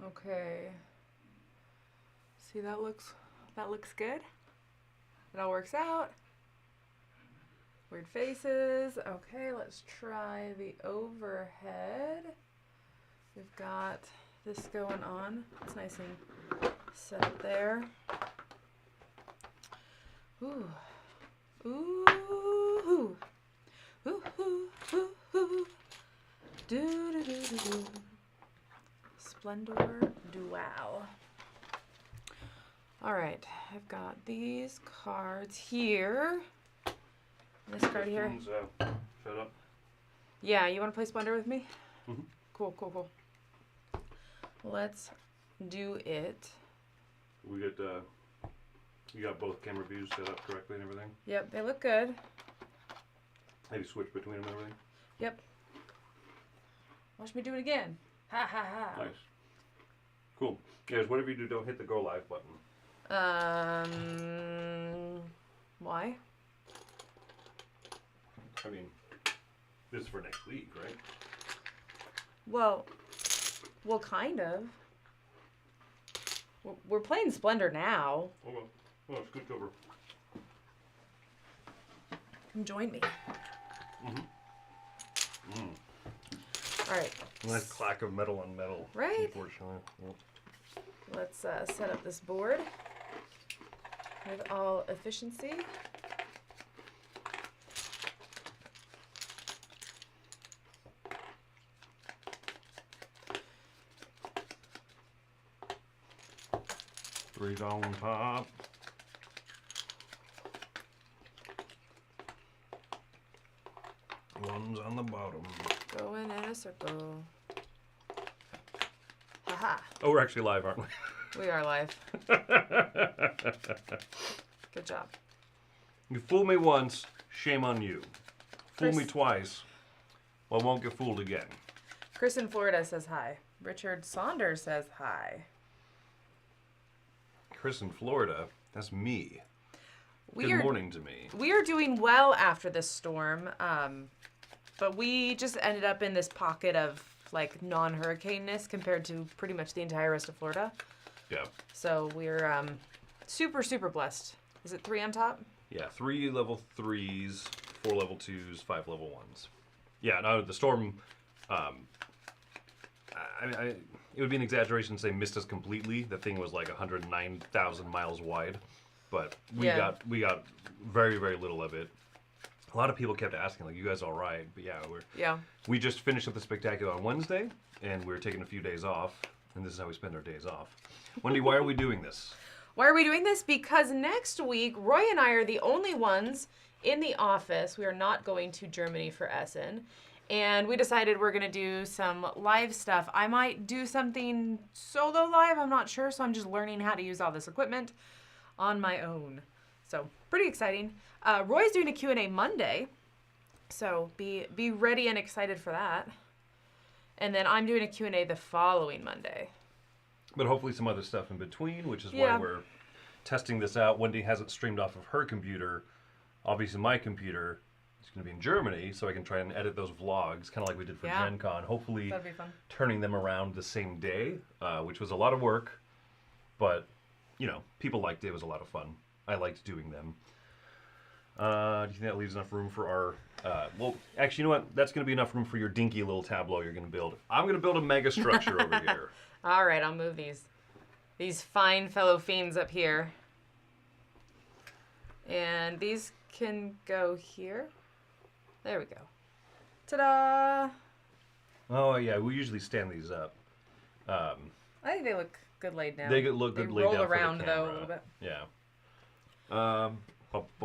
Okay. See, that looks good. It all works out. Weird faces. Okay, let's try the overhead. We've got this going on. It's nice and set up there. Ooh. Ooh. Ooh. Ooh. Ooh. Ooh. Ooh. Do do do do do. Splendor Duel. All right, I've got these cards here. This card here. Shut up. Yeah, you want to play Splendor with me? Mm-hmm. Cool, cool, cool. Let's do it. We got you got both camera views set up correctly and everything? Yep, they look good. Have you switched between them and everything? Yep. Watch me do it again. Ha ha ha. Nice. Cool. Guys, whatever you do, don't hit the go live button. Why? I mean, this is for next week, right? Well, kind of. We're playing Splendor now. Okay. Oh, scooch over. Come join me. Mm-hmm. All right. Nice clack of metal on metal. Right? Unfortunately. Yep. Let's set up this board with all efficiency. Three's on top. One's on the bottom. Going in a circle. Haha. Oh, we're actually live, aren't we? We are live. Good job. You fooled me once, shame on you. Fool me Chris- twice, well, I won't get fooled again. Chris in Florida says hi. Richard Saunders says hi. Chris in Florida, that's me. We Good are, morning to me. We are doing well after this storm, but we just ended up in this pocket of like non-hurricaneness compared to pretty much the entire rest of Florida. Yeah. So we're super, super blessed. Is it 3 on top? Yeah, 3 level 3s, 4 level 2s, 5 level 1s. Yeah, no, the storm, it would be an exaggeration to say missed us completely. The thing was like 109,000 miles wide, but we got very, very little of it. A lot of people kept asking, like, you guys all right? But yeah, we just finished up the spectacular on Wednesday, and we're taking a few days off, and this is how we spend our days off. Wendy, why are we doing this? Why are we doing this? Because next week, Roy and I are the only ones in the office. We are not going to Germany for Essen. And we decided we're going to do some live stuff. I might do something solo live. I'm not sure. So I'm just learning how to use all this equipment on my own. So pretty exciting. Roy's doing a Q&A Monday. So be ready and excited for that. And then I'm doing a Q&A the following Monday. But hopefully some other stuff in between, which is why we're testing this out. Wendy has it streamed off of her computer. Obviously my computer is going to be in Germany, so I can try and edit those vlogs, kind of like we did for Gen Con. Hopefully that'd be fun. Turning them around the same day, which was a lot of work. But, you know, people liked it. It was a lot of fun. I liked doing them. Do you think that leaves enough room for our... well, actually, you know what? That's going to be enough room for your dinky little tableau you're going to build. I'm going to build a mega structure over here. All right, I'll move these fine fellow fiends up here. And these can go here. There we go. Ta-da! Oh, yeah, we usually stand these up. I think they look good laid down. They look good laid down roll for the around, though, a camera. little bit. Yeah.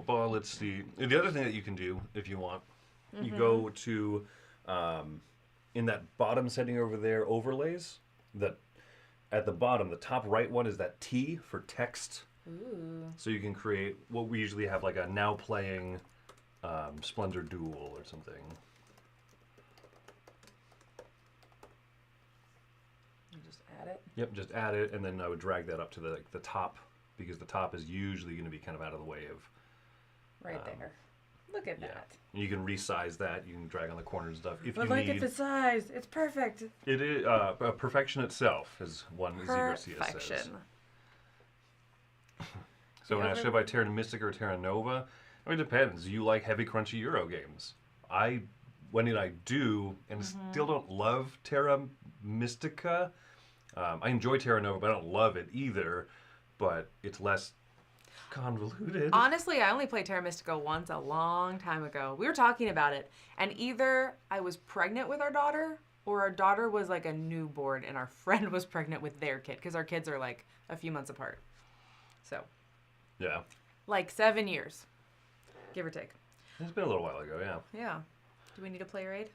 Let's see. The other thing that you can do, if you want, you go to, in that bottom setting over there, overlays, that at the bottom, the top right one is that T for text. Ooh. So you can create what we usually have, like a now playing Splendor Duel or something. You just add it. Yep, just add it, and then I would drag that up to the top, because the top is usually going to be kind of out of the way of... Right there. Look at that. You can resize that. You can drag on the corners and stuff. If But you look need, at the size. It's perfect. it is perfection itself, as one Izzy Garcia says. Perfection. So when I asked you about Terra Mystica or Terra Nova, I mean, it depends. You like heavy, crunchy Euro games. When I do, and still don't love Terra Mystica. I enjoy Terra Nova, but I don't love it either. But it's less convoluted. Honestly, I only played Terra Mystica once a long time ago. We were talking about it, and either I was pregnant with our daughter, or our daughter was like a newborn, and our friend was pregnant with their kid, because our kids are like a few months apart. So, Yeah. like 7 years, give or take. It's been a little while ago, yeah. Yeah. Do we need a player aid?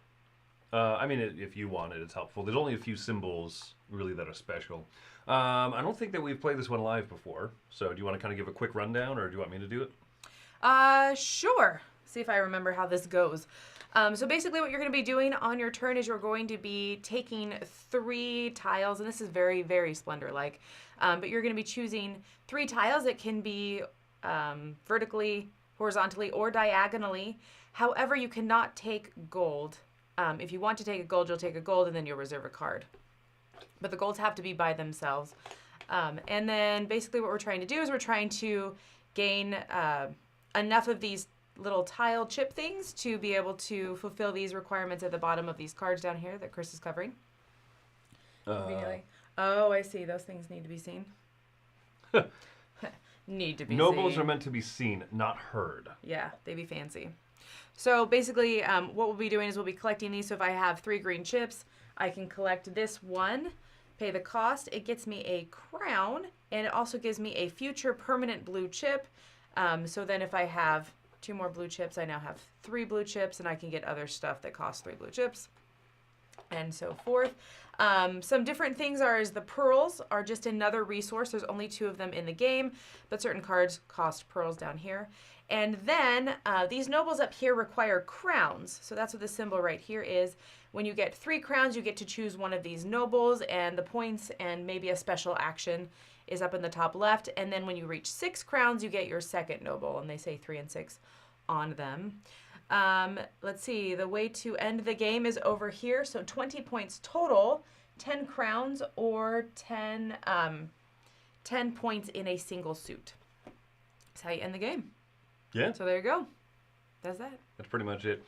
I mean, if you want it, it's helpful. There's only a few symbols, really, that are special. I don't think that we've played this one live before. So do you want to kind of give a quick rundown, or do you want me to do it? Sure. See if I remember how this goes. So basically what you're going to be doing on your turn is you're going to be taking 3 tiles, and this is very, very Splendor-like, but you're going to be choosing 3 tiles that can be vertically, horizontally, or diagonally. However, you cannot take gold. If you want to take a gold, you'll take a gold, and then you'll reserve a card. But the golds have to be by themselves. And then basically what we're trying to do is we're trying to gain enough of these little tile chip things to be able to fulfill these requirements at the bottom of these cards down here that Chris is covering. Oh, I see. Those things need to be seen. Need to be Nobles seen. are meant to be seen, not heard. Yeah, they be fancy. So basically what we'll be doing is we'll be collecting these. So if I have 3 green chips, I can collect this one, pay the cost. It gets me a crown, and it also gives me a future permanent blue chip. So then if I have 2 more blue chips, I now have 3 blue chips, and I can get other stuff that costs 3 blue chips, and so forth. Some different things is the pearls are just another resource. There's only 2 of them in the game, but certain cards cost pearls down here. And then these nobles up here require crowns. So that's what the symbol right here is. When you get 3 crowns, you get to choose one of these nobles, and the points and maybe a special action is up in the top left. And then when you reach 6 crowns, you get your second noble, and they say 3 and 6 on them. Let's see, the way to end the game is over here. So 20 points total, 10 crowns, or 10 points in a single suit. That's how you end the game. Yeah. So there you go. That's that. That's pretty much it.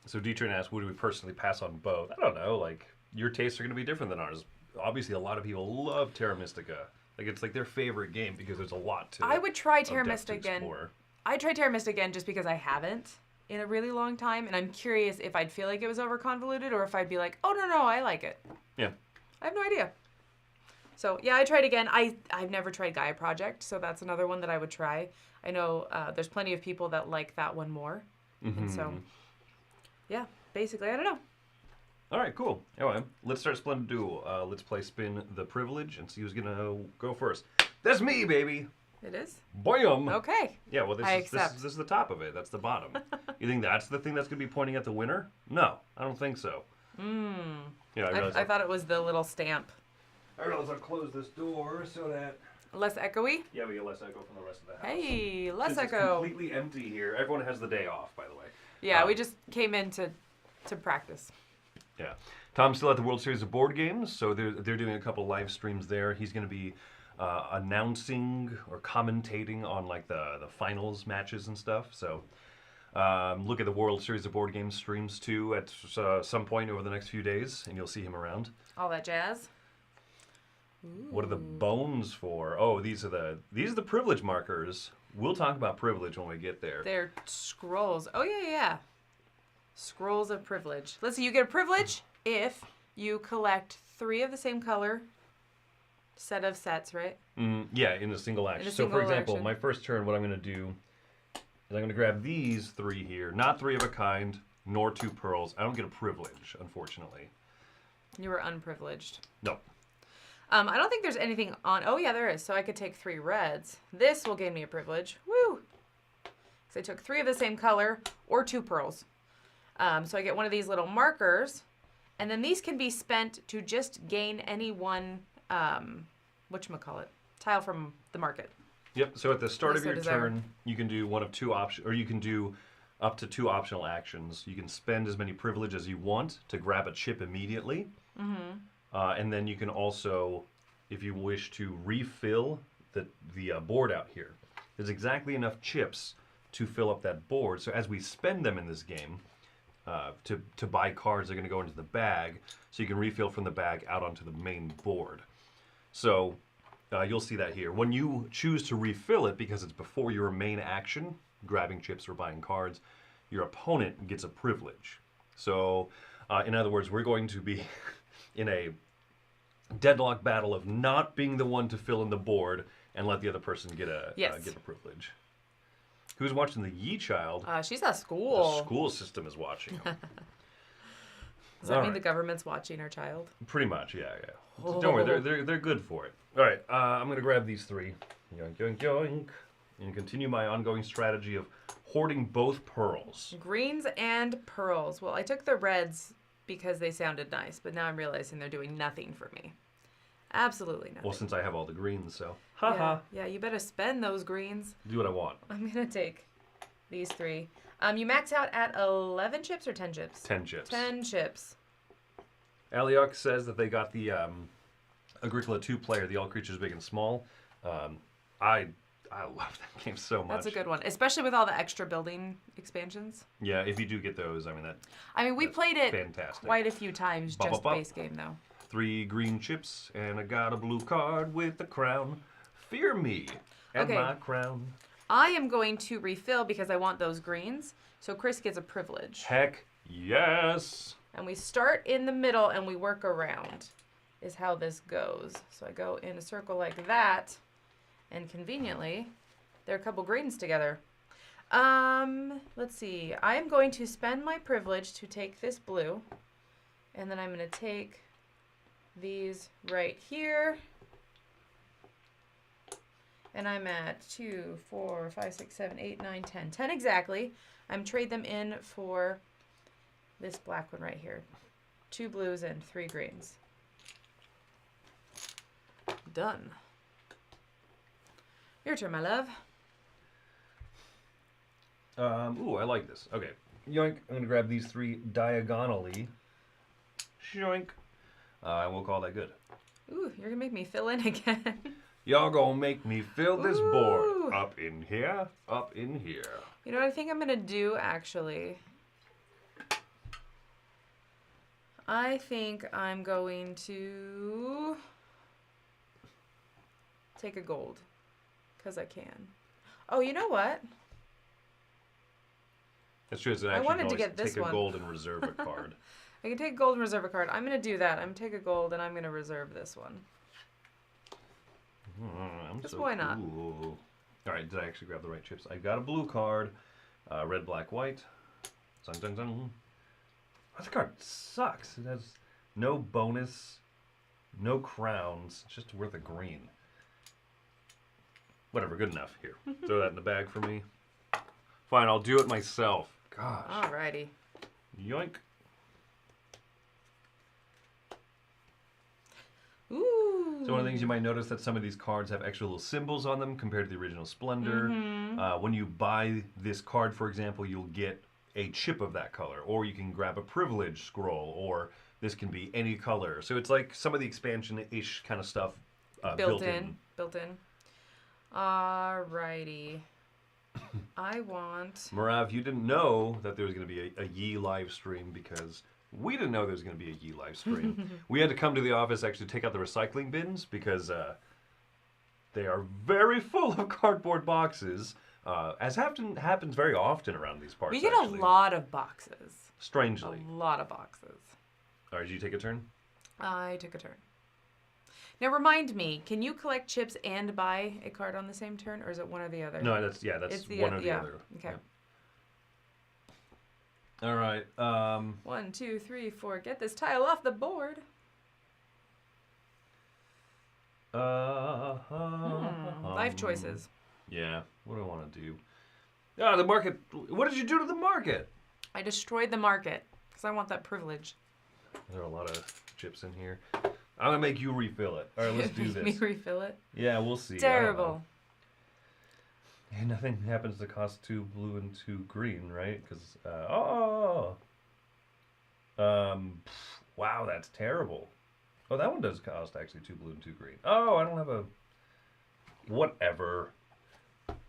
So Dietrich asked, would we personally pass on both? I don't know. Like, your tastes are going to be different than ours. Obviously, a lot of people love Terra Mystica. Like, it's like their favorite game because there's a lot to it. I would try Terra Mystica again. Explore. I'd try Terra Mystica again just because I haven't in a really long time, and I'm curious if I'd feel like it was over convoluted or if I'd be like, oh, no, I like it. Yeah. I have no idea. So, yeah, I tried again. I've never tried Gaia Project, so that's another one that I would try. I know there's plenty of people that like that one more. And so, yeah, basically, I don't know. All right, cool. Anyway, let's start Splendid Duel. Let's play Spin the Privilege and see who's going to go first. That's me, baby. It is? Boom. Okay. Yeah, well, this is the top of it. That's the bottom. You think that's the thing that's going to be pointing at the winner? No, I don't think so. Yeah, I thought it was the little stamp. I realize I'll close this door so that... Less echoey? Yeah, we get less echo from the rest of the house. Hey, less Since echo. It's completely empty here. Everyone has the day off, by the way. Yeah, we just came in to practice. Yeah. Tom's still at the World Series of Board Games, so they're doing a couple live streams there. He's going to be announcing or commentating on like the finals matches and stuff. So look at the World Series of Board Games streams too at some point over the next few days, and you'll see him around. All that jazz. Ooh. What are the bones for? Oh, these are the privilege markers. We'll talk about privilege when we get there. They're scrolls. Oh, yeah. Scrolls of privilege. Let's see, you get a privilege if you collect 3 of the same color set of sets, right? Yeah, in a single action. So, for example, my first turn, what I'm going to do is I'm going to grab these 3 here. Not 3 of a kind, nor 2 pearls. I don't get a privilege, unfortunately. You were unprivileged. No. I don't think there's anything on... Oh, yeah, there is. So I could take 3 reds. This will gain me a privilege. Woo! So I took 3 of the same color or 2 pearls. So I get one of these little markers. And then these can be spent to just gain any one, whatchamacallit, tile from the market. Yep. So at the start of your turn, you can do one of 2 options, or you can do up to 2 optional actions. You can spend as many privilege as you want to grab a chip immediately. And then you can also, if you wish to refill the board out here, there's exactly enough chips to fill up that board. So as we spend them in this game, to buy cards, they're going to go into the bag, so you can refill from the bag out onto the main board. So you'll see that here. When you choose to refill it, because it's before your main action, grabbing chips or buying cards, your opponent gets a privilege. So in other words, we're going to be in a deadlock battle of not being the one to fill in the board and let the other person get a privilege. Who's watching the Yi Child? She's at school. The school system is watching them. Does that mean the government's watching our child? Pretty much, yeah. So don't worry, they're good for it. All right, I'm going to grab these 3. Yoink, yoink, yoink. And continue my ongoing strategy of hoarding both pearls. Greens and pearls. Well, I took the reds because they sounded nice, but now I'm realizing they're doing nothing for me. Absolutely nothing. Well, since I have all the greens, so. Yeah, you better spend those greens. Do what I want. I'm going to take these 3. You max out at 11 chips or 10 chips? 10 chips. 10 chips. Aliok says that they got the Agricola 2 player, the All Creatures Big and Small. I love that game so much. That's a good one, especially with all the extra building expansions. Yeah, if you do get those, we played it fantastic. Quite a few times, just base game though. 3 green chips, and I got a blue card with the crown. Fear me and my crown. I am going to refill because I want those greens, so Chris gets a privilege. Heck yes. And we start in the middle and we work around, is how this goes. So I go in a circle like that, and conveniently, there are a couple greens together. Let's see. I am going to spend my privilege to take this blue, and then I'm going to take these right here. And I'm at 2, 4, 5, 6, 7, 8, 9, 10. 10 exactly. I'm trade them in for this black one right here. 2 blues and 3 greens. Done. Your turn, my love. Ooh, I like this. Okay. Yoink. I'm going to grab these 3 diagonally. Shoink. And we'll call that good. Ooh, you're going to make me fill in again. Y'all gonna make me fill this board. Up in here, up in here. You know what I think I'm going to do, actually? I think I'm going to take a gold. Because I can. Oh, you know what? That's true. I wanted to get this take one. a gold and reserve a card. I can take a gold and reserve a card. I'm going to do that. I'm going to take a gold and I'm going to reserve this one. Just why not? Cool. All right, did I actually grab the right chips? I got a blue card, red, black, white. Dun, dun, dun. Oh, this card sucks. It has no bonus, no crowns. It's just worth a green. Whatever, good enough. Here, throw that in the bag for me. Fine, I'll do it myself. Gosh. Alrighty. Yoink. Ooh. So one of the things you might notice that some of these cards have extra little symbols on them compared to the original Splendor. When you buy this card, for example, you'll get a chip of that color, or you can grab a privilege scroll, or this can be any color. So it's like some of the expansion-ish kind of stuff built in. Alrighty. I want... Marav, you didn't know that there was going to be a Yi live stream because we didn't know there was going to be a Yi live stream. We had to come to the office actually take out the recycling bins because they are very full of cardboard boxes, as happens very often around these parts. We get a lot of boxes. Strangely. A lot of boxes. All right, did you take a turn? I took a turn. Now remind me, can you collect chips and buy a card on the same turn, or is it one or the other? No, that's one or the other. Okay. Yeah. All right. 1, 2, 3, 4. Get this tile off the board. Life choices. Yeah. What do I want to do? The market. What did you do to the market? I destroyed the market because I want that privilege. There are a lot of chips in here. I'm going to make you refill it. All right, let's do this. Me refill it? Yeah, we'll see. Terrible. And nothing happens to cost 2 blue and 2 green, right? Because, wow, that's terrible. Oh, that one does cost actually 2 blue and 2 green. Oh, I don't have a... Whatever.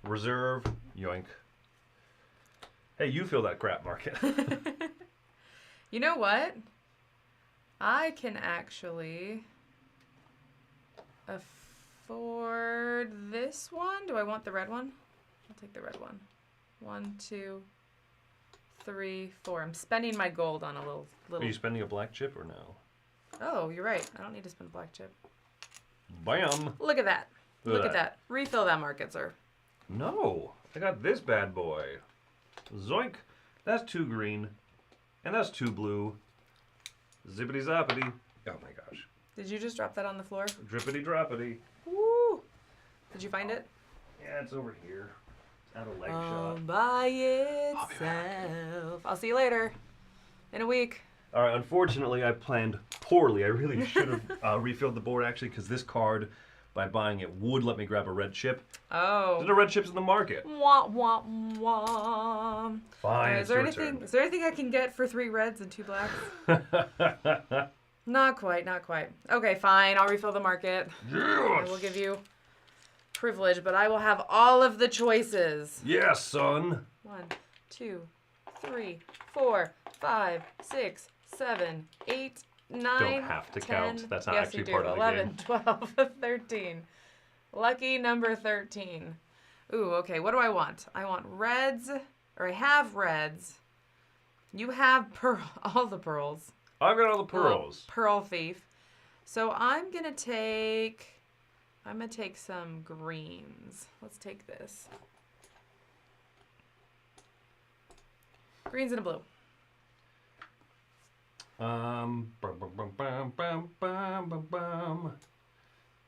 Reserve. Yoink. Hey, you fill that crap market. You know what? I can actually afford this one. Do I want the red one? I'll take the red one. 1, 2, 3, 4. I'm spending my gold on a little. Are you spending a black chip or no? Oh, you're right. I don't need to spend a black chip. Bam! Look at that. Look at that. Refill that market, sir. No, I got this bad boy. Zoink. That's 2 green. And that's 2 blue. Zippity zoppity. Oh my gosh. Did you just drop that on the floor? Drippity droppity. Woo! Did you find it? Yeah, it's over here. It's out of leg All shot. by I'll be back. itself. I'll see you later. In a week. All right, unfortunately, I planned poorly. I really should have refilled the board, actually, because this card, by buying it, would let me grab a red chip. Oh. There's no red chips in the market. Wah, wah, wah. Fine, Is there anything I can get for 3 reds and 2 blacks? turn. Not quite, not quite. Okay, fine. I'll refill the market. I Yes! will give you privilege, but I will have all of the choices. Yes, son! 1, 2, 3, 4, 5, 6, 7, 8, 9, Don't have to 10. count. That's not Yes, actually you do. part of the 11, game. 12, 13. Lucky number 13. Ooh, okay. What do I want? I want reds, or I have reds. You have all the pearls. I've got all the pearls. Pearl thief. So I'm gonna take some greens. Let's take this. Greens and a blue. Bum, bum, bum, bum, bum, bum, bum, bum.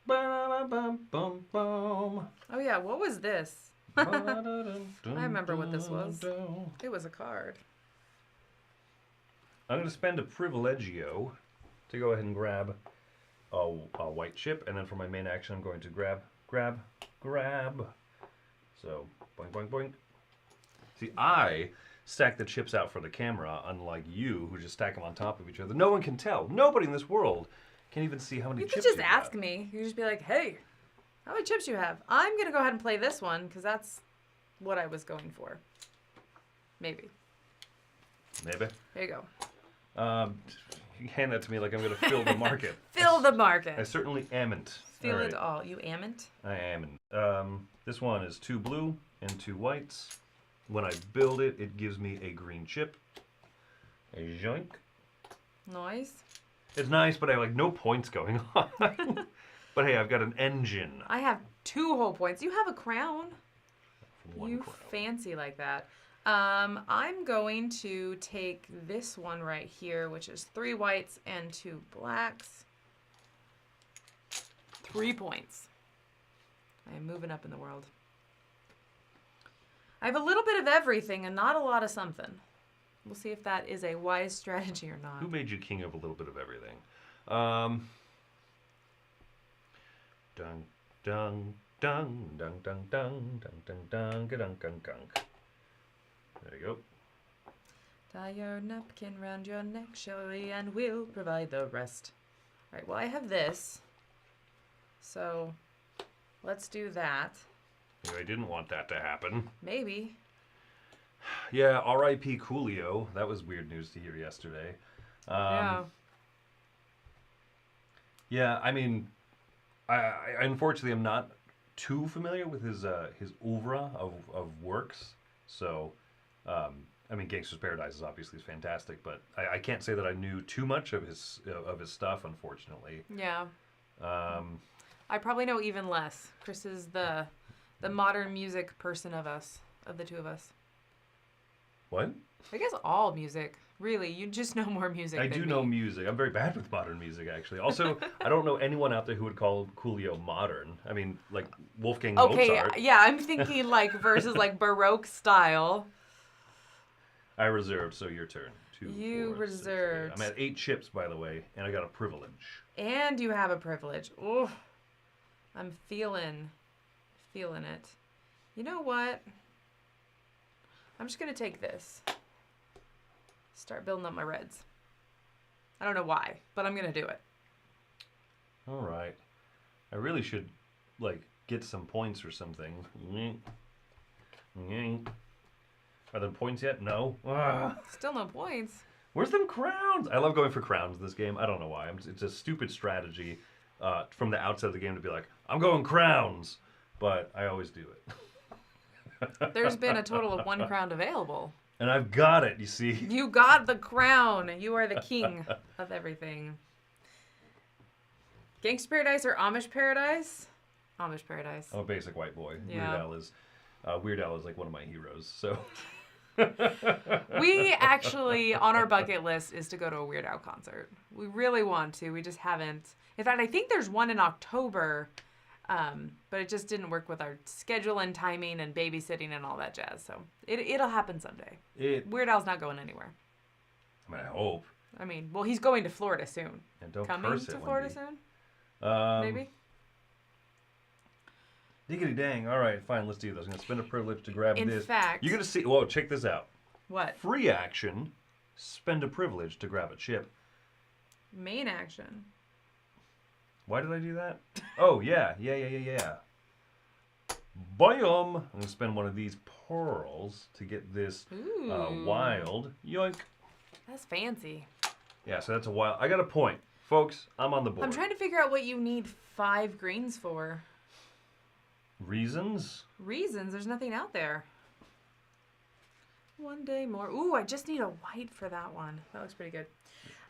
Ba, bum, bum, bum. Oh yeah, what was this? I remember what this was. It was a card. I'm going to spend a privilegio to go ahead and grab a white chip, and then for my main action, I'm going to grab. So, boink, boink, boink. See, I stack the chips out for the camera, unlike you, who just stack them on top of each other. No one can tell. Nobody in this world can even see how many You chips could just you've ask got. me. You just be like, hey, how many chips you have? I'm going to go ahead and play this one, because that's what I was going for. Maybe. Maybe. There you go. You hand that to me like I'm going to fill the market. Fill the I market. certainly amn't. Feel Alright. it all. You amn't? I am. This one is 2 blue and 2 whites. When I build it, it gives me a green chip. A joink. Nice. It's nice, but I have like no points going on. But hey, I've got an engine. I have 2 whole points. You have a crown. One You crown. fancy like that. I'm going to take this one right here, which is 3 whites and 2 blacks. 3 points. I am moving up in the world. I have a little bit of everything and not a lot of something. We'll see if that is a wise strategy or not. Who made you king of a little bit of everything? Dung, dung, dung, dung, dung, dung, dung, dung, dung, dung, dung, dung. There you go. Tie your napkin round your neck, Shelley, and we'll provide the rest. All right, well, I have this. So let's do that. I didn't want that to happen. Maybe. Yeah, R.I.P. Coolio. That was weird news to hear yesterday. Yeah. Yeah, I mean, I unfortunately am not too familiar with his oeuvre of works. So, I mean, Gangster's Paradise is obviously fantastic, but I can't say that I knew too much of his stuff, unfortunately. Yeah. I probably know even less. Chris is the modern music person of the two of us. What? I guess all music. Really, you just know more music I than do me. know music. I'm very bad with modern music, actually. Also, I don't know anyone out there who would call Coolio modern. I mean, like Wolfgang Mozart. Yeah, I'm thinking like versus like Baroque style. I reserved, so your turn. You 4, 6, 8. reserved. I'm at 8 chips, by the way, and I got a privilege. And you have a privilege. Ooh. I'm feeling it. You know what? I'm just going to take this. Start building up my reds. I don't know why, but I'm going to do it. All right. I really should, like, get some points or something. Are there points yet? No. Still no points. Where's them crowns? I love going for crowns in this game. I don't know why. It's a stupid strategy from the outset of the game to be like, I'm going crowns. But I always do it. There's been a total of 1 crown available. And I've got it, you see. You got the crown. You are the king of everything. Gangster Paradise or Amish Paradise? Amish Paradise. I'm a basic white boy. Yeah. Weird Al is like one of my heroes. So we actually, on our bucket list, is to go to a Weird Al concert. We really want to. We just haven't. In fact, I think there's one in October, but it just didn't work with our schedule and timing and babysitting and all that jazz. So it'll happen someday. Weird Al's not going anywhere. I mean, I hope. I mean, well, he's going to Florida soon. And don't Coming curse to it, Florida Wendy. soon? Maybe? Diggity dang. All right, fine, let's do this. I'm going to spend a privilege to grab In this. fact... You're going to see... Whoa, check this out. What? Free action. Spend a privilege to grab a chip. Main action. Why did I do that? Oh, yeah. Bam! I'm going to spend one of these pearls to get this wild. Yoink. That's fancy. Yeah, so that's a wild... I got a point. Folks, I'm on the board. I'm trying to figure out what you need 5 greens for. Reasons? Reasons? There's nothing out there. One day more. Ooh, I just need a white for that one. That looks pretty good.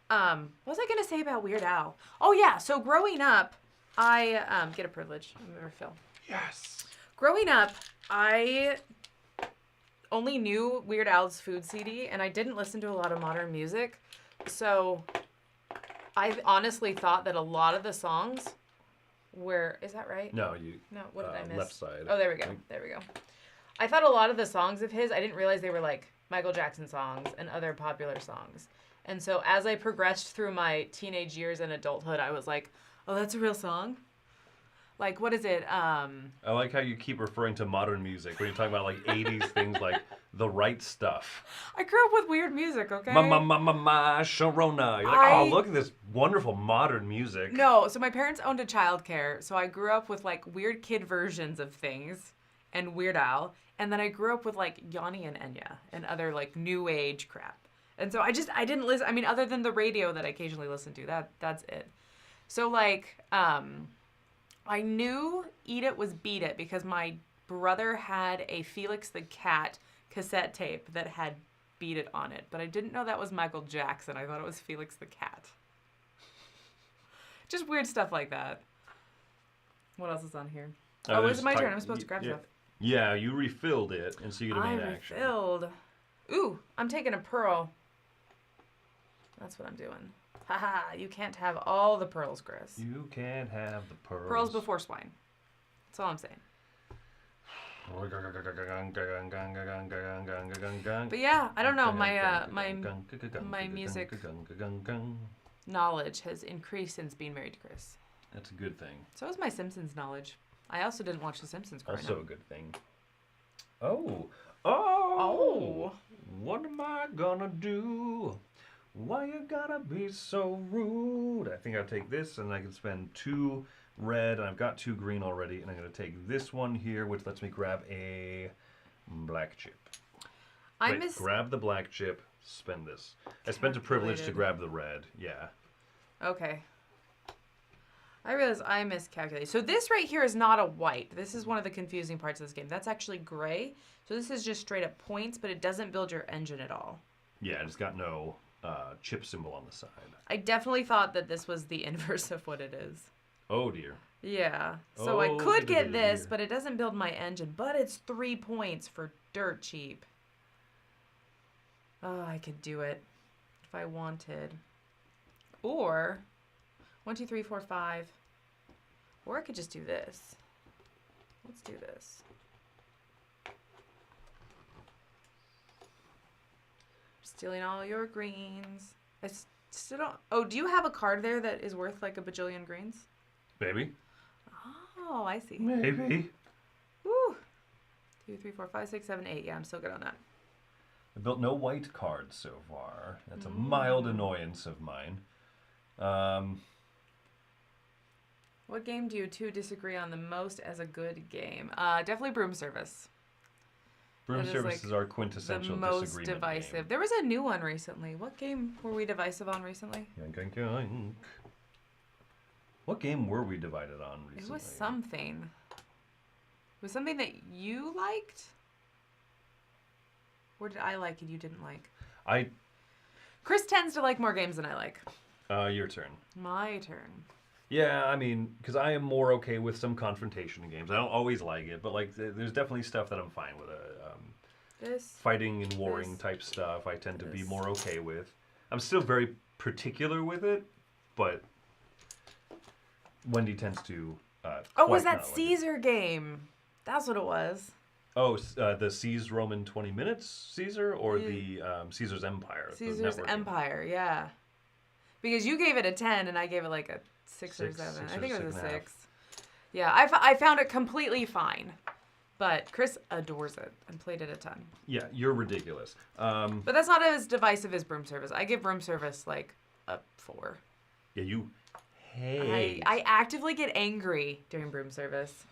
What was I going to say about Weird Al? Oh, yeah. So growing up, I... get a privilege. I'm going to refill. Yes. Growing up, I only knew Weird Al's Food CD, and I didn't listen to a lot of modern music. So I honestly thought that a lot of the songs were... Is that right? No, you... No, what did I miss? Left side. Oh, there we go. There we go. I thought a lot of the songs of his, I didn't realize they were like Michael Jackson songs and other popular songs. And so as I progressed through my teenage years and adulthood, I was like, oh, that's a real song? Like, what is it? I like how you keep referring to modern music when you're talking about like 80s things like The Right Stuff. I grew up with weird music, okay? Ma, Sharona. You're like, oh, look at this wonderful modern music. No, so my parents owned a childcare, so I grew up with like weird kid versions of things and Weird Al. And then I grew up with like Yanni and Enya and other like new age crap. And so I didn't listen. I mean, other than the radio that I occasionally listen to, that's it. So like, I knew Eat It was Beat It because my brother had a Felix the Cat cassette tape that had Beat It on it. But I didn't know that was Michael Jackson. I thought it was Felix the Cat. Just weird stuff like that. What else is on here? Oh, it's my turn. I'm supposed to grab stuff. Yeah, you refilled it, and so you get a main action. I refilled. Ooh, I'm taking a pearl. That's what I'm doing. Haha, you can't have all the pearls, Chris. You can't have the pearls. Pearls before swine. That's all I'm saying. But yeah, I don't know. My music knowledge has increased since being married to Chris. That's a good thing. So is my Simpsons knowledge. I also didn't watch The Simpsons growing up. Also a good thing. Oh. What am I gonna do? Why you gotta be so rude? I think I'll take this, and I can spend 2 red, and I've got 2 green already, and I'm gonna take this one here, which lets me grab a black chip. Grab the black chip, spend this. I spent a privilege to grab the red. Yeah. Okay. I realize I miscalculated. So this right here is not a white. This is one of the confusing parts of this game. That's actually gray. So this is just straight up points, but it doesn't build your engine at all. Yeah, it's got no chip symbol on the side. I definitely thought that this was the inverse of what it is. Oh, dear. Yeah. So I could get this, but it doesn't build my engine. But it's 3 points for dirt cheap. Oh, I could do it if I wanted. Or... 1, 2, 3, 4, 5. Or I could just do this. Let's do this. Stealing all your greens. I still don't... Oh, do you have a card there that is worth like a bajillion greens? Maybe. Oh, I see. Maybe. Woo. 2, 3, 4, 5, 6, 7, 8. Yeah, I'm still good on that. I built no white cards so far. That's a mild annoyance of mine. What game do you two disagree on the most as a good game? Definitely Broom Service. Broom That is, Service like, is our quintessential The most disagreement divisive. game. There was a new one recently. What game were we divisive on recently? Yoink, yoink, yoink. What game were we divided on recently? It was something. It was something that you liked? Or did I like and you didn't like? Chris tends to like more games than I like. Your turn. My turn. Yeah, I mean, because I am more okay with some confrontation in games. I don't always like it, but like, there's definitely stuff that I'm fine with. Fighting and warring type stuff, I tend to be more okay with. I'm still very particular with it, but Wendy tends to. Oh, was that Caesar game? That's what it was. Oh, the Caesar's Roman 20 Minutes Caesar, or the Caesar's Empire? Caesar's Empire, yeah. Because you gave it a 10 and I gave it like a 6 or 7. I think it was a 6. Yeah, I found it completely fine. But Chris adores it and played it a ton. Yeah, you're ridiculous. But that's not as divisive as Broom Service. I give Broom Service like a 4. Yeah, you hate. I actively get angry during Broom Service.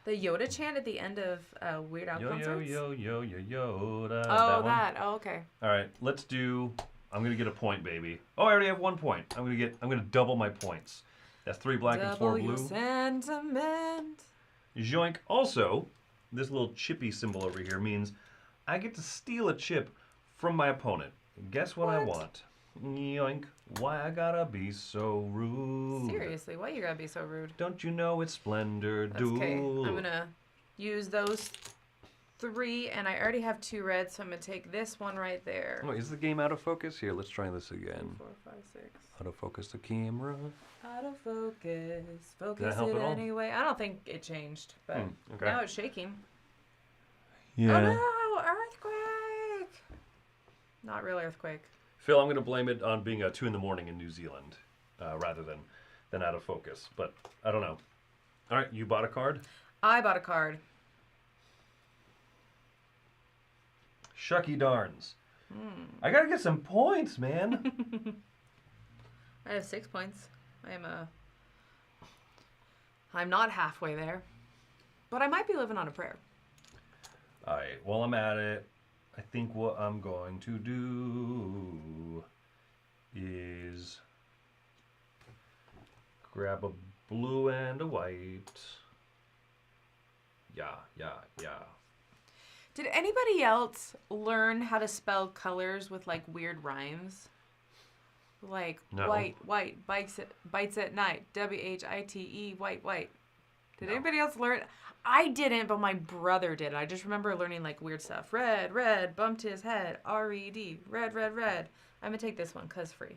The Yoda chant at the end of Weird Al concerts? Yo, Yoda. Oh, that. Oh, okay. All right, let's do... I'm going to get a point, baby. Oh, I already have 1 point. I'm going to double my points. That's 3 black and 4 blue. Sentiment. Joink. Also, this little chippy symbol over here means I get to steal a chip from my opponent. Guess what I want? Yoink. Why I gotta be so rude? Seriously, why you gotta be so rude? Don't you know it's Splendor Duel? Okay, I'm gonna use those 3, and I already have 2 reds, so I'm gonna take this one right there. Oh, is the game out of focus? Here, let's try this again. 4, 5, 6. Out of focus the camera. Out of focus. Focus it anyway. I don't think it changed, but okay. now it's shaking. Yeah. Oh no! Earthquake! Not real earthquake. Phil, I'm going to blame it on being 2 a.m. in New Zealand rather than out of focus. But I don't know. All right, you bought a card? I bought a card. Shucky darns. I got to get some points, man. I have 6 points. I'm not halfway there. But I might be living on a prayer. All right, while I'm at it, I think what I'm going to do is grab a blue and a white. Yeah. Did anybody else learn how to spell colors with like weird rhymes? Like No. white, bites at night, WHITE, white. Did anybody else learn? I didn't, but my brother did. I just remember learning like weird stuff. Red, bumped his head. RED, red. I'm gonna take this one, cause free.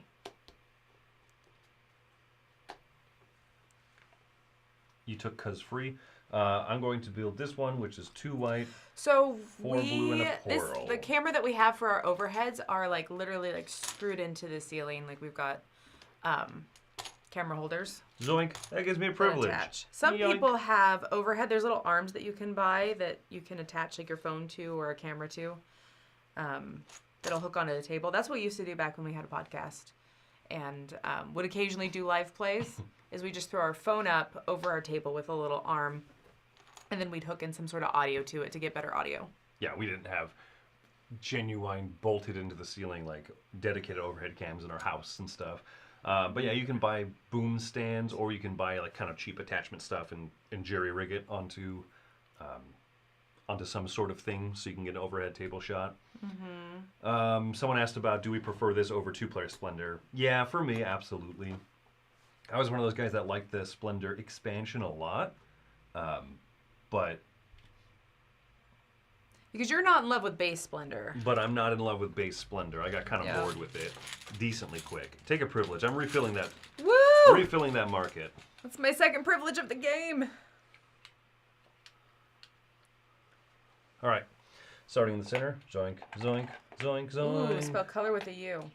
You took cuz free. I'm going to build this one, which is 2 white. So 4 blue and a coral. the camera that we have for our overheads are like literally like screwed into the ceiling. Like we've got camera holders. Zoink, that gives me a privilege. Some Yoink. people have overhead. There's little arms that you can buy that you can attach like your phone to or a camera to. That'll hook onto the table. That's what we used to do back when we had a podcast, and would occasionally do live plays. Is we just throw our phone up over our table with a little arm, and then we'd hook in some sort of audio to it to get better audio. Yeah, we didn't have genuine bolted into the ceiling like dedicated overhead cams in our house and stuff. But yeah, you can buy boom stands, or you can buy like kind of cheap attachment stuff and jerry rig it onto some sort of thing so you can get an overhead table shot. Someone asked about, do we prefer this over 2-player Splendor? Yeah, for me, absolutely. I was one of those guys that liked the Splendor expansion a lot, but because you're not in love with base Splendor. But I'm not in love with base Splendor. I got kind of bored with it decently quick. Take a privilege. I'm refilling that. Woo! Refilling that market. That's my second privilege of the game. All right. Starting in the center. Zoink, zoink, zoink, zoink. Ooh, spell color with a U.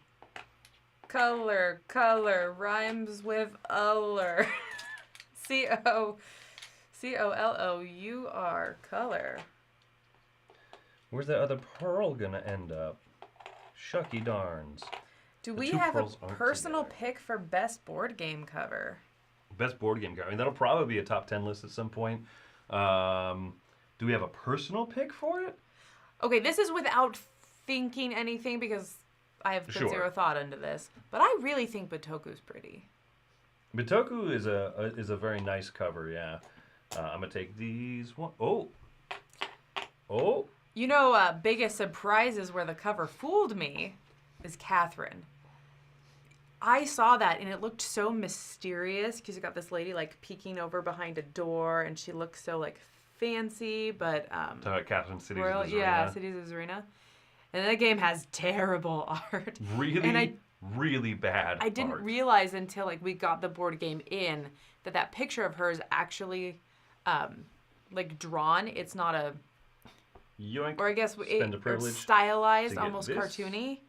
Color, rhymes with uller. C-O-C-O-L-O-U-R. Color. Where's that other pearl gonna end up? Shucky darns. Do The we two have a pearls aren't personal together. pick for best board game cover? Best board game cover. I mean, that'll probably be a top 10 list at some point. Do we have a personal pick for it? Okay, this is without thinking anything because I have put Sure. zero thought into this. But I really think Bitoku's pretty. Bitoku is a very nice cover, yeah. I'm gonna take these one. Oh. You know, biggest surprises where the cover fooled me is Catherine. I saw that and it looked so mysterious because you got this lady like peeking over behind a door and she looked so like fancy, but Talking about Catherine Cities royal, of yeah, Cities of Zarina. And that game has terrible art. Really, And really bad. I didn't art. realize until like we got the board game in that picture of her is actually like drawn. It's not a, Yoink. or I guess Spend a or privilege stylized, to get almost this. cartoony.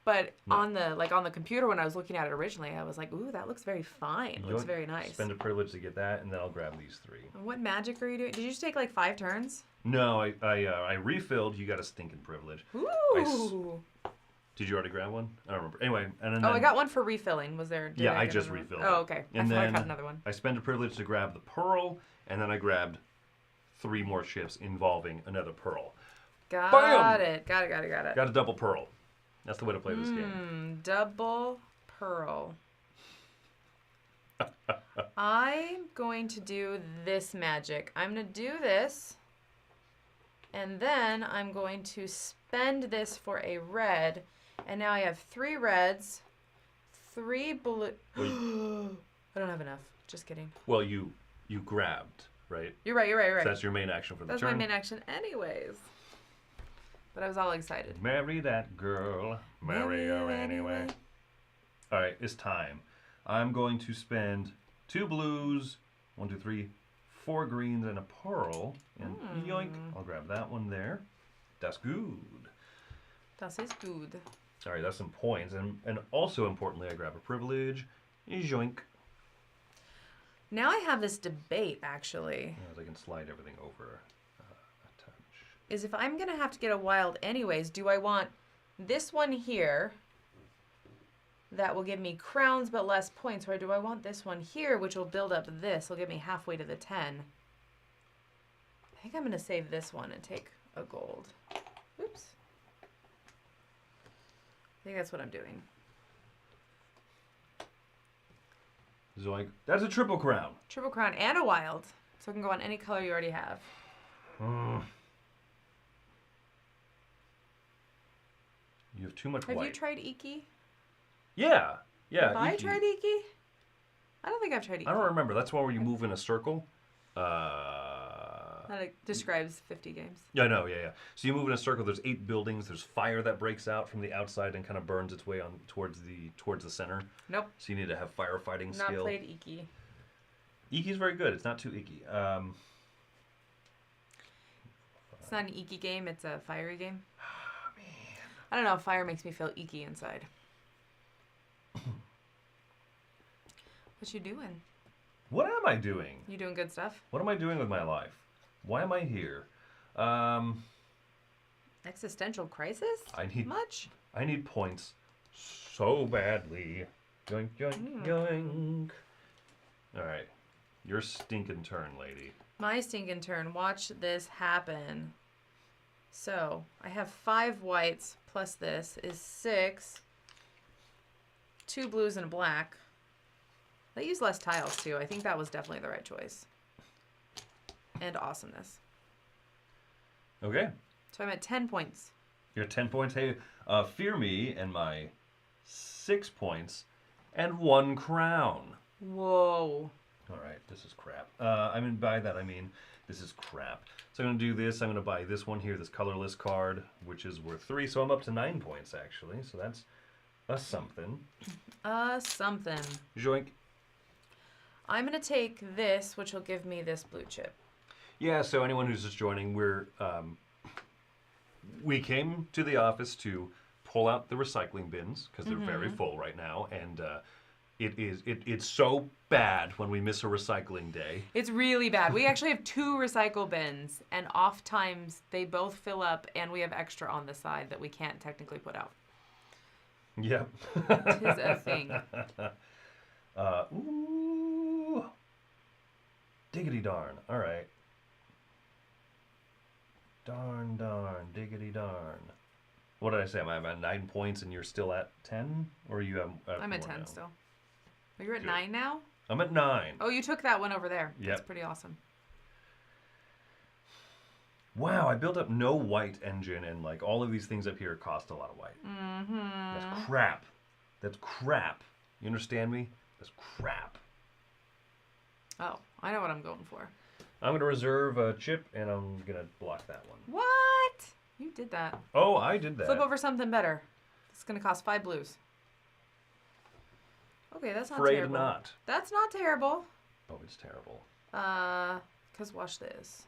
But No. on the computer when I was looking at it originally, I was like, "Ooh, that looks very fine. It looks Yoink. very nice." Spend a privilege to get that, and then I'll grab these three. What magic are you doing? Did you just take like 5 turns? No, I refilled. You got a stinking privilege. Ooh. Did you already grab one? I don't remember. Anyway, and then Oh, I got one for refilling. Was there? Yeah, I get just another one? refilled Oh, it. okay. And I thought I then got another one. I spent a privilege to grab the pearl, and then I grabbed 3 more ships involving another pearl. Got Bam! it. Got it. Got a double pearl. That's the way to play this game. Double pearl. I'm going to do this magic. I'm going to do this, and then I'm going to spend this for a red, and now I have 3 reds, 3 blue. I don't have enough. Just kidding. Well, you grabbed, right? You're right. So that's your main action for the That's turn. my main action anyways. But I was all excited. Marry that girl. Marry her anyway. All right, it's time. I'm going to spend 2 blues, 1, 2, 3, 4 greens, and a pearl. And yoink, I'll grab that one there. That's good. Das ist gut. All right, that's some points. And also importantly, I grab a privilege. Yoink. Now I have this debate, actually. As I can slide everything over a touch. Is if I'm going to have to get a wild anyways, do I want this one here that will give me crowns but less points, or do I want this one here which will build up this, will give me halfway to the 10? I think I'm going to save this one and take a gold. Oops. I think that's what I'm doing. Zoink. That's a triple crown. Triple crown and a wild. So it can go on any color you already have. You have too much Have white. you tried Iki? Yeah. Yeah. Have I Iki. tried Iki? I don't think I've tried Iki. I don't remember. That's one where you move in a circle. That like, describes 50 games. Yeah, I know. Yeah. So you move in a circle. There's 8 buildings. There's fire that breaks out from the outside and kind of burns its way on towards the center. Nope. So you need to have firefighting Not skill. played Iki. Iki's very good. It's not too icky. It's not an Iki game, it's a fiery game. Oh, man. I don't know, fire makes me feel icky inside. What you doing? What am I doing? You doing good stuff? What am I doing with my life? Why am I here? Existential crisis? I need Much? I need points so badly. Yoink, yoink, yoink. All right. Your stinking turn, lady. My stinking turn. Watch this happen. So, I have 5 whites plus this is 6. 2 blues and a black. They use less tiles too. I think that was definitely the right choice. And awesomeness. Okay. So I'm at 10 points. You're at 10 points. Hey, fear me and my 6 points and 1 crown. Whoa. All right, this is crap. By that I mean this is crap. So I'm going to do this. I'm going to buy this one here, this colorless card, which is worth 3. So I'm up to 9 points, actually. So that's a something. Something. Joink. I'm going to take this, which will give me this blue chip. Yeah, so anyone who's just joining, we came to the office to pull out the recycling bins, because they're very full right now, and It is. It's so bad when we miss a recycling day. It's really bad. We actually have 2 recycle bins, and oft times they both fill up, and we have extra on the side that we can't technically put out. Yep. Tis a thing. Ooh. Diggity darn. All right. Darn, diggity darn. What did I say? Am I at 9 points and you're still at 10? Or are you at I'm at more 10 now? still. Are you at Good. 9 now? I'm at 9. Oh, you took that one over there. Yep. That's pretty awesome. Wow, I built up no white engine, and like all of these things up here cost a lot of white. Mm-hmm. That's crap. That's crap. You understand me? That's crap. Oh, I know what I'm going for. I'm going to reserve a chip, and I'm going to block that one. What? You did that. Oh, I did that. Flip over something better. It's going to cost 5 blues. Okay, that's not Afraid terrible. not. That's not terrible. Oh, it's terrible. Because watch this.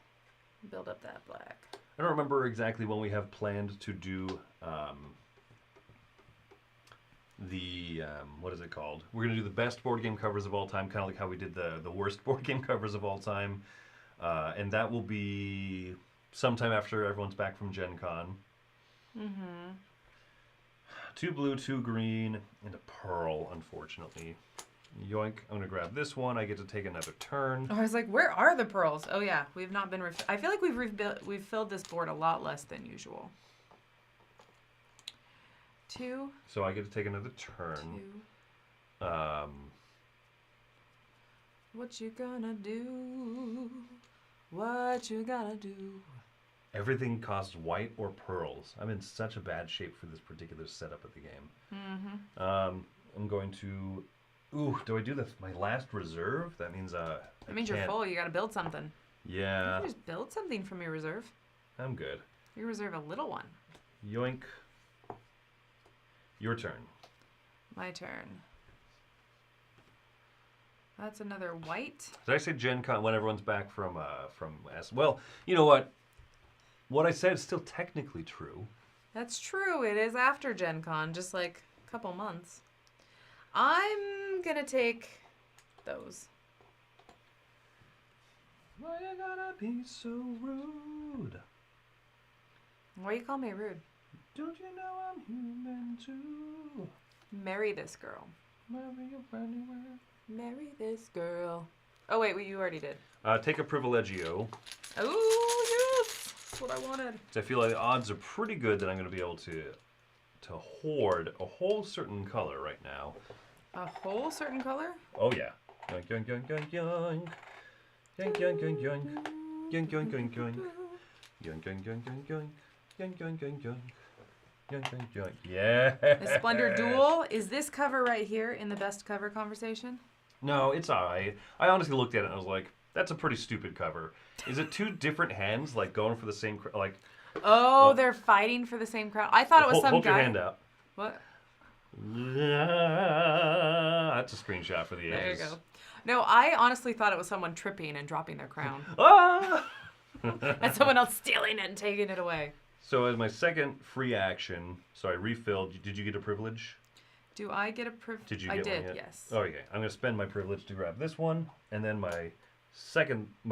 Build up that black. I don't remember exactly when we have planned to do what is it called? We're going to do the best board game covers of all time, kind of like how we did the worst board game covers of all time. And that will be sometime after everyone's back from Gen Con. Mm-hmm. 2 blue, 2 green, and a pearl, unfortunately. Yoink. I'm going to grab this one. I get to take another turn. I was like, where are the pearls? Oh, yeah. We've not been... I feel like we've filled this board a lot less than usual. 2. So I get to take another turn. 2. What you gonna do? What you gonna do? Everything costs white or pearls. I'm in such a bad shape for this particular setup of the game. Mm-hmm. I'm going to... Ooh, do I do my last reserve? That means That means you're full. You gotta build something. Yeah. You can just build something from your reserve. I'm good. You reserve a little one. Yoink. Your turn. My turn. That's another white. Did I say Gen Con when everyone's back from S? Well, you know what? What I said is still technically true. That's true. It is after Gen Con, just like a couple months. I'm gonna take those. Why you gotta be so rude? Why you call me rude? Don't you know I'm human too? Marry this girl. Marry you anywhere. Marry this girl. Oh wait, you already did. Take a Privilegio. Oh yes, that's what I wanted. I feel like the odds are pretty good that I'm going to be able to hoard a whole certain color right now. A whole certain color? Oh yeah. Yoink yoink yoink yoink yoink. Yoink yoink yoink yoink. Yoink yoink yoink yoink. Yoink yoink yoink yoink yoink. Yoink yoink yoink yoink. Yoink yoink yoink. Yeah. The Splendor Duel. Is this cover right here in the best cover conversation? No, it's alright. I honestly looked at it and I was like, that's a pretty stupid cover. Is it 2 different hands like going for the same like? Oh, they're fighting for the same crown. I thought it was some hold guy. Hold your hand out. What? That's a screenshot for the ages. There you go. No, I honestly thought it was someone tripping and dropping their crown. Ah! And someone else stealing it and taking it away. So as my second free action, so I refilled. Did you get a privilege? Do I get a privilege? Did you I get did, one yet? yes. Oh, okay. I'm going to spend my privilege to grab this one, and then my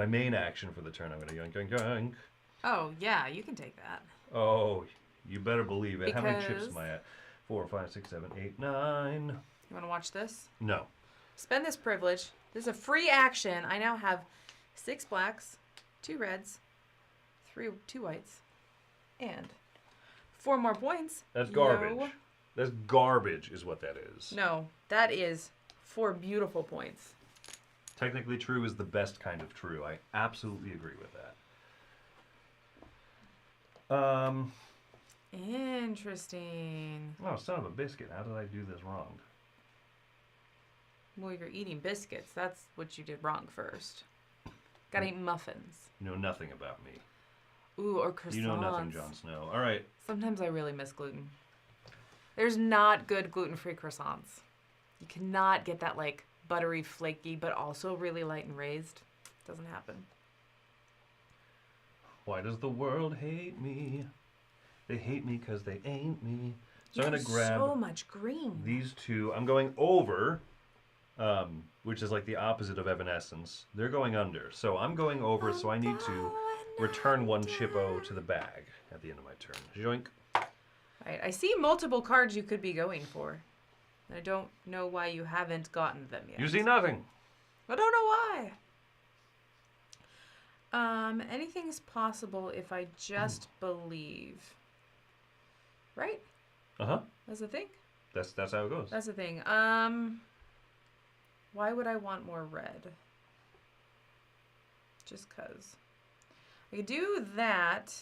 main action for the turn, I'm going to yoink, yoink, yoink. Oh, yeah, you can take that. Oh, you better believe it. How many chips Because- am I at? 4, 5, 6, 7, 8, 9. You want to watch this? No. Spend this privilege. This is a free action. I now have 6 blacks, 2 reds, 2 whites, and 4 more points. That's garbage. Yo. That's garbage is what that is. No, that is 4 beautiful points. Technically true is the best kind of true. I absolutely agree with that. Interesting. Oh, son of a biscuit. How did I do this wrong? Well, you're eating biscuits. That's what you did wrong first. Gotta eat muffins. You know nothing about me. Ooh, or croissants. You know nothing, Jon Snow. All right. Sometimes I really miss gluten. There's not good gluten-free croissants. You cannot get that, like, buttery, flaky, but also really light and raised. Doesn't happen. Why does the world hate me? They hate me because they ain't me. So I'm going to grab so much green. these 2. I'm going over which is like the opposite of Evanescence. They're going under. So I'm going over, so I need to return one Chippo to the bag at the end of my turn. Joink. Right. I see multiple cards you could be going for. I don't know why you haven't gotten them yet. You see nothing. I don't know why. Anything's possible if I just believe. Right? Uh-huh. That's the thing? That's how it goes. That's the thing. Why would I want more red? Just cause. I could do that.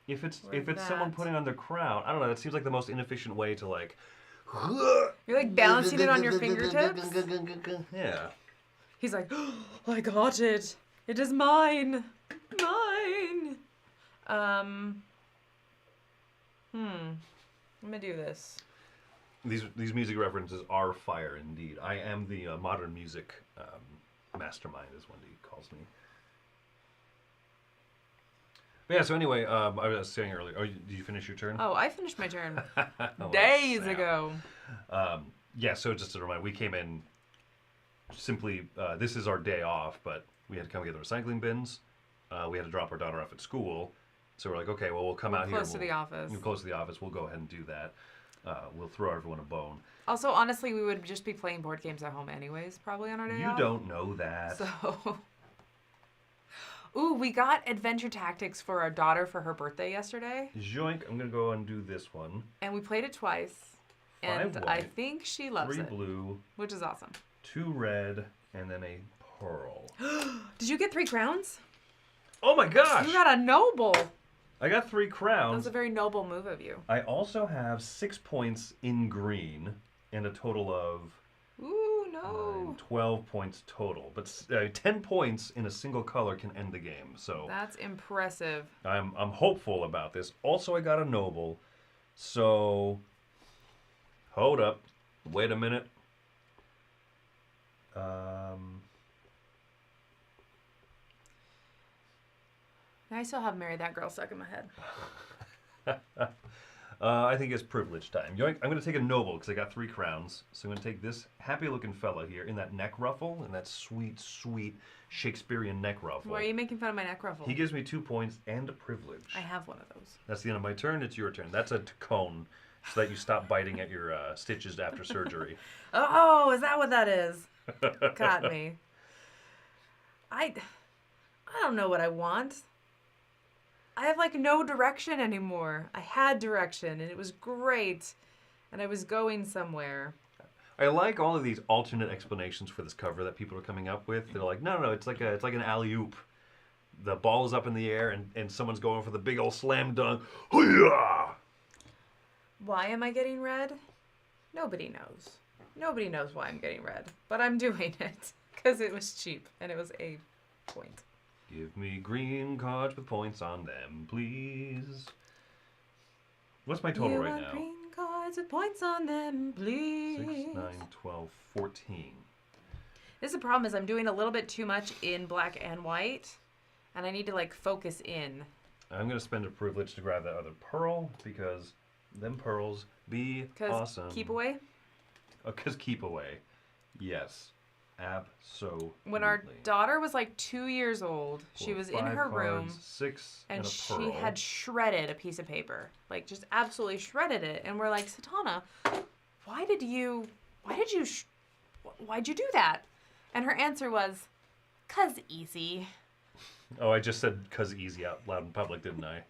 If it's someone putting on their crown, I don't know, that seems like the most inefficient way to like You're like balancing it on your fingertips? Yeah. He's like, oh, I got it. It is mine. Mine. I'm gonna do this. These music references are fire indeed. I am the modern music mastermind, as Wendy calls me. But yeah, so anyway, I was saying earlier, did you finish your turn? Oh, I finished my turn Days ago. Yeah, so just to remind, we came in simply, this is our day off, but we had to come get the recycling bins. We had to drop our daughter off at school. So we're like, okay, well, we'll come out here. Close to the office. We're close to the office. We'll go ahead and do that. We'll throw everyone a bone. Also, honestly, we would just be playing board games at home anyways, probably on our day off. You don't know that. So, ooh, we got Adventure Tactics for our daughter for her birthday yesterday. Joink, I'm going to go and do this one. And we played it twice. And White, I think she loves 3 it. blue. Which is awesome. 2 red, and then a pearl. Did you get 3 crowns? Oh my gosh! You got a noble. I got 3 crowns. That's a very noble move of you. I also have 6 points in green, and a total of Ooh, no. 12 points total. But 10 points in a single color can end the game. So That's impressive. I'm hopeful about this. Also, I got a noble. So hold up. Wait a minute. I still have Marry That Girl stuck in my head. I think it's privilege time. Yoink, I'm going to take a noble because I got 3 crowns. So I'm going to take this happy-looking fella here in that neck ruffle, in that sweet, sweet Shakespearean neck ruffle. Why are you making fun of my neck ruffle? He gives me 2 points and a privilege. I have one of those. That's the end of my turn. It's your turn. That's a cone so that you stop biting at your stitches after surgery. Oh, is that what that is? Got me. I don't know what I want. I have like no direction anymore. I had direction and it was great. And I was going somewhere. I like all of these alternate explanations for this cover that people are coming up with. They're like, no, it's like an alley-oop. The ball is up in the air and someone's going for the big old slam dunk. Hoo-yah! Why am I getting red? Nobody knows. Nobody knows why I'm getting red. But I'm doing it because it was cheap and it was a point. Give me green cards with points on them, please. What's my total right now? Green cards with points on them, please. 6, 9, 12, 14. This is the problem is I'm doing a little bit too much in black and white. And I need to like focus in. I'm going to spend a privilege to grab that other pearl because them pearls be awesome. Keep away? Because keep away. Yes. Absolutely. When our daughter was like 2 years old, she was in her room 6 and a she pearl. had shredded a piece of paper, like just absolutely shredded it. And we're like, Satana, why'd you do that? And her answer was, 'cause easy. Oh, I just said 'cause easy out loud in public, didn't I?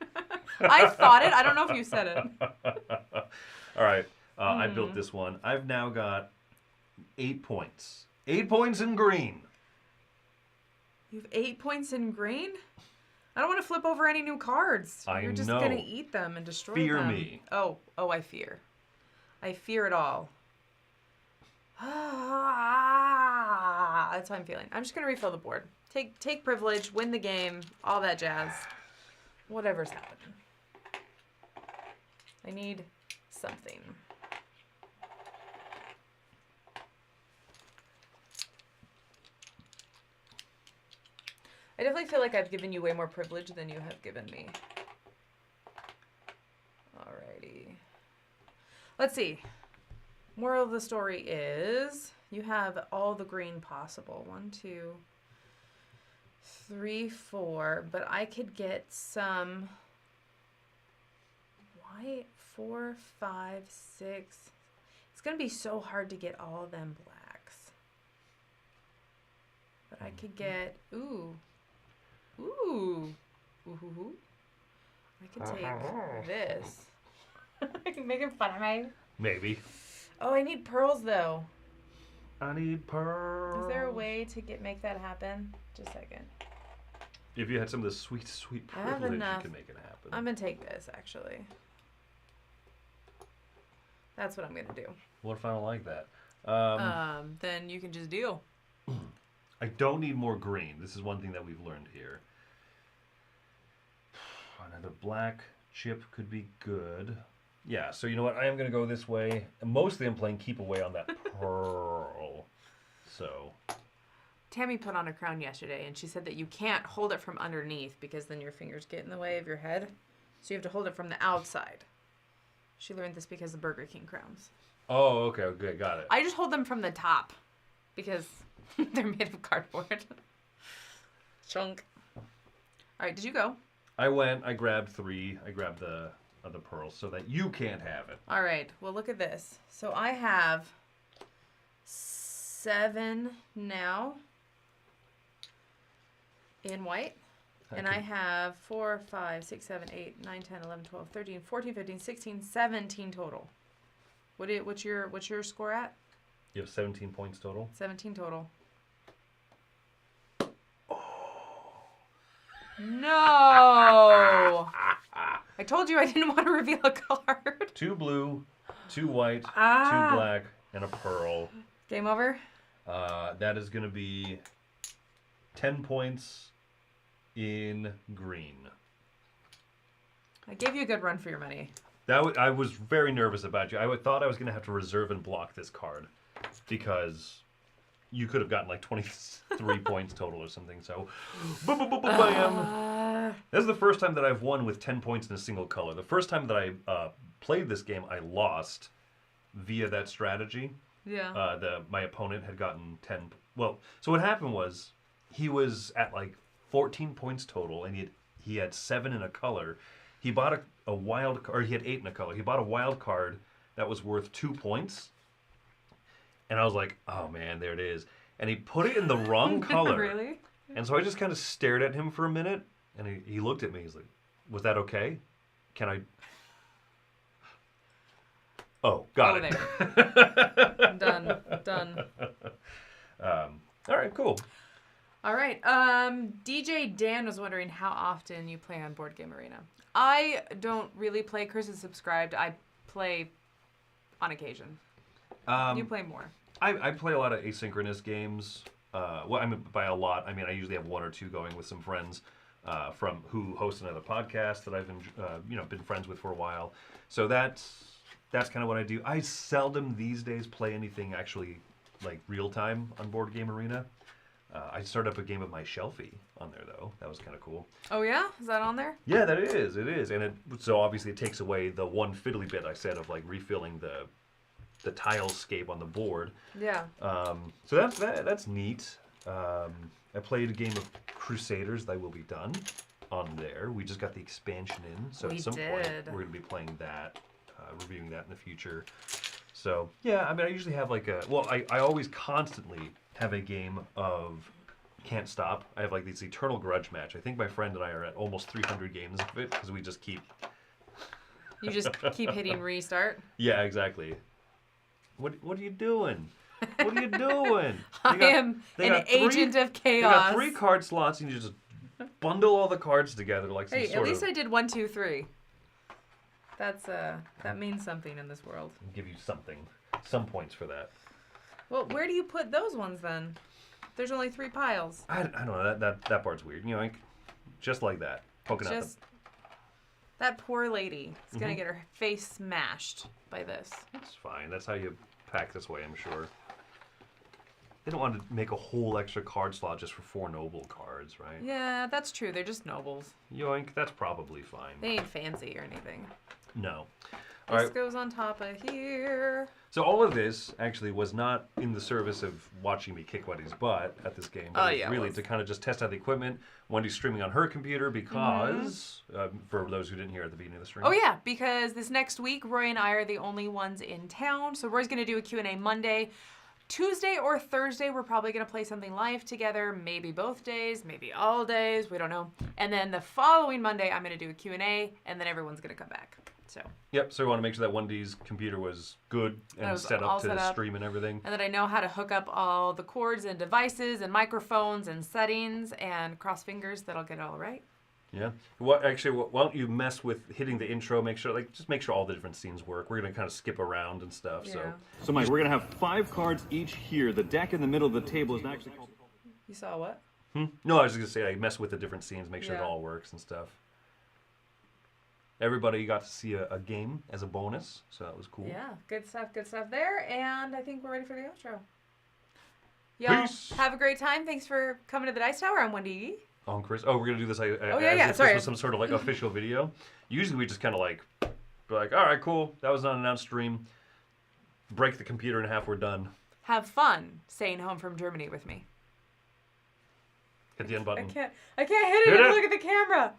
I thought it. I don't know if you said it. All right. I built this one. I've now got 8 points. 8 points in green. You have 8 points in green? I don't want to flip over any new cards. You're just going to eat them and destroy them. Fear me. Oh, I fear. I fear it all. That's how I'm feeling. I'm just going to refill the board. Take privilege, win the game, all that jazz. Whatever's happening. I need something. I definitely feel like I've given you way more privilege than you have given me. Alrighty. Let's see. Moral of the story is You have all the green possible. 1, 2, 3, 4. But I could get some white. 4, 5, 6. It's going to be so hard to get all of them blacks. But I could get, ooh. I could take this. Are you making fun of me? Maybe. Oh, I need pearls though. I need pearls. Is there a way to make that happen? Just a second. If you had some of this sweet, sweet I have privilege, you enough. could make it happen. I'm gonna take this actually. That's what I'm gonna do. What if I don't like that? Then you can just deal. I don't need more green. This is one thing that we've learned here. Another black chip could be good. Yeah, so you know what? I am going to go this way. Mostly I'm playing keep away on that pearl. So. Tammy put on a crown yesterday, and she said that you can't hold it from underneath because then your fingers get in the way of your head. So you have to hold it from the outside. She learned this because of Burger King crowns. Oh, okay, got it. I just hold them from the top because they're made of cardboard. Chunk. All right, did you go? I went, I grabbed 3, I grabbed the other pearls so that you can't have it. All right, well, look at this. So I have 7 now in white. And I have 4, 5, 6, 7, 8, 9, 10, 11, 12, 13, 14, 15, 16, 17 total. What's your score at? You have 17 points total? 17 total. No! I told you I didn't want to reveal a card. 2 blue, 2 white, 2 black, and a pearl. Game over? That is going to be 10 points in green. I gave you a good run for your money. I was very nervous about you. I thought I was going to have to reserve and block this card because you could have gotten like 23 points total or something. So, bam. This is the first time that I've won with 10 points in a single color. The first time that I played this game, I lost via that strategy. Yeah. My opponent had gotten 10. Well, so what happened was he was at like 14 points total, and he had 7 in a color. He bought a wild, or he had 8 in a color. He bought a wild card that was worth 2 points. And I was like, oh man, there it is. And he put it in the wrong color. Really? And so I just kind of stared at him for a minute. And he looked at me. He's like, was that okay? Can I? Oh, got it. There. Done. All right, cool. All right. DJ Dan was wondering how often you play on Board Game Arena. I don't really play. Chris is subscribed. I play on occasion. You play more. I play a lot of asynchronous games. Well, I mean, by a lot, I mean I usually have 1 or 2 going with some friends from who host another podcast that I've been friends with for a while. So that's kind of what I do. I seldom these days play anything actually like real time on Board Game Arena. I started up a game of my Shelfie on there though. That was kind of cool. Oh yeah, is that on there? Yeah, that is. It is, and so obviously it takes away the one fiddly bit I said of like refilling the tilescape on the board. Yeah. So that's neat. I played a game of Crusaders that will be done on there. We just got the expansion in, so at some point we're going to be playing that, reviewing that in the future. So yeah, I mean I usually have like I always constantly have a game of Can't Stop. I have like this eternal grudge match. I think my friend and I are at almost 300 games of it because we just keep... You just keep hitting restart? Yeah, exactly. What are you doing? What are you doing? I am an agent of chaos. They got 3 card slots, and you just bundle all the cards together like some Hey, sort at least of... I did 1, 2, 3. That's that means something in this world. I'll give you some points for that. Well, where do you put those ones then? There's only 3 piles. I don't know. That part's weird. You know, like just like that, poking out the... That poor lady is gonna get her face smashed by this. That's fine. That's how you pack this way, I'm sure. They don't want to make a whole extra card slot just for 4 noble cards, right? Yeah, that's true. They're just nobles. Yoink, that's probably fine. They ain't fancy or anything. No. All This right. goes on top of here. So all of this actually was not in the service of watching me kick Wendy's butt at this game, but Oh, it was yeah, it really was. to kind of just test out the equipment. Wendy's streaming on her computer because, for those who didn't hear at the beginning of the stream. Oh yeah, because this next week, Roy and I are the only ones in town. So Roy's going to do a Q&A Monday. Tuesday or Thursday, we're probably going to play something live together. Maybe both days, maybe all days. We don't know. And then the following Monday, I'm going to do a Q&A, and then everyone's going to come back. So. Yep, so we want to make sure that Wendy's computer was good and was set all up to set up. stream and everything. And that I know how to hook up all the cords and devices and microphones and settings and cross fingers that I'll get it all right. Yeah. Why don't you mess with hitting the intro? Just make sure all the different scenes work. We're gonna kind of skip around and stuff. Yeah. So, Mike, we're going to have 5 cards each here. The deck in the middle of the table is actually called... You saw what? No, I was just gonna say, mess with the different scenes, make sure it Yeah. all works and stuff. Everybody got to see a game as a bonus, so that was cool. Yeah, good stuff there. And I think we're ready for the outro. Y'all Peace. have a great time. Thanks for coming to the Dice Tower. I'm Wendy. On Chris. Oh, we're gonna do this. As yeah, if sorry. This was some sort of like official video. Usually we just kind of be like, all right, cool. That was not an announced stream. Break the computer in half. We're done. Have fun staying home from Germany with me. Hit the end button. I can't hit it Hit and it. look at the camera.